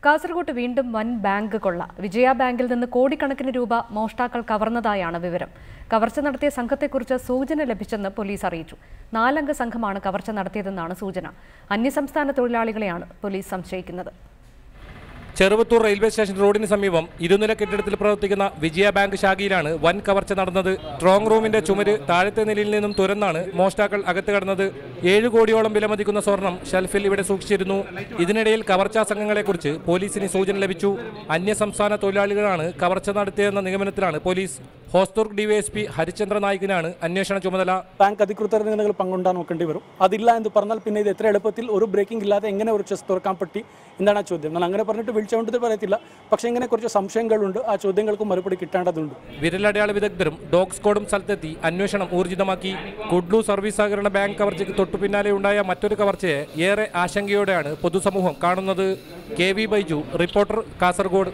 കാസർഗോഡ് വീണ്ടും വൻ ബാങ്ക് കൊള്ള. വിജയ ബാങ്കിൽ നിന്ന് കോടിക്കണക്കിന് രൂപ മോഷ്ടാക്കൾ കവർന്നതായാണ് വിവരം. കവർച്ച നടത്തിയ സംഘത്തെക്കുറിച്ച് സൂചന ലഭിച്ചെന്ന് പോലീസ് അറിയിച്ചു. 4 അംഗ സംഘമാണ് കവർച്ച നടത്തിയതെന്നാണ് സൂചന. അന്യസംസ്ഥാന തൊഴിലാളികളെയാണ് പോലീസ് സംശയിക്കുന്നത്. ചെറുവത്തൂർ റെയിൽവേ സ്റ്റേഷൻ റോഡിന് സമീപം ഇരുനില കെട്ടിടത്തിൽ പ്രവർത്തിക്കുന്ന വിജയ ബാങ്ക് ശാഖയിലാണ് വൻ കവർച്ച നടന്നത്. സ്ട്രോങ് റൂമിന്റെ ചുമര് താഴത്തെ നിലയിൽ നിന്നും തുരന്നാണ് മോഷ്ടാക്കൾ അകത്ത് കടന്നത്. 7 കോടിയോളം വിലമതിക്കുന്ന സ്വർണം ഷെൽഫിൽ ഇവിടെ സൂക്ഷിച്ചിരുന്നു. ഇതിനിടയിൽ കവർച്ചാ സംഘങ്ങളെക്കുറിച്ച് പോലീസിന് സൂചന ലഭിച്ചു. അന്യസംസ്ഥാന തൊഴിലാളികളാണ് കവർച്ച നടത്തിയതെന്ന നിഗമനത്തിലാണ് പോലീസ്. ഹോസ്ദുർഗ് ഡിവൈഎസ്പി ഹരിചന്ദ്ര നായിക്കിനാണ് അന്വേഷണ ചുമതല. ബാങ്ക് അധികൃതർ നിങ്ങൾ പങ്കുണ്ടാൻ നോക്കേണ്ടി വരും. അതില്ല എന്ന് പറഞ്ഞാൽ പിന്നെ ഇത് എത്ര എളുപ്പത്തിൽ ഒരു ബ്രേക്കിംഗ് ഇല്ലാതെ എങ്ങനെ ഒരു ചെസ് തുറക്കാൻ പറ്റി എന്നാണ് ആ ചോദ്യം. ഞാൻ അങ്ങനെ പറഞ്ഞിട്ട് വിളിച്ചുകൊണ്ടത് പറയത്തില്ല. പക്ഷേ ഇങ്ങനെ കുറച്ച് സംശയങ്ങളുണ്ട്. ആ ചോദ്യങ്ങൾക്ക് മറുപടി കിട്ടേണ്ടതുണ്ട്. വിരലടയാള വിദഗ്ധരും ഡോഗ് സ്ക്വാഡും സ്ഥലത്തെത്തി അന്വേഷണം ഊർജിതമാക്കി. കുഡ്ലു സർവീസ് സഹകരണ ബാങ്ക് കവർച്ചയ്ക്ക് തൊട്ടു പിന്നാലെ ഉണ്ടായ മറ്റൊരു കവർച്ചയെ ഏറെ ആശങ്കയോടെയാണ് പൊതുസമൂഹം കാണുന്നത്. KV Baiju, reporter, Kasaragod.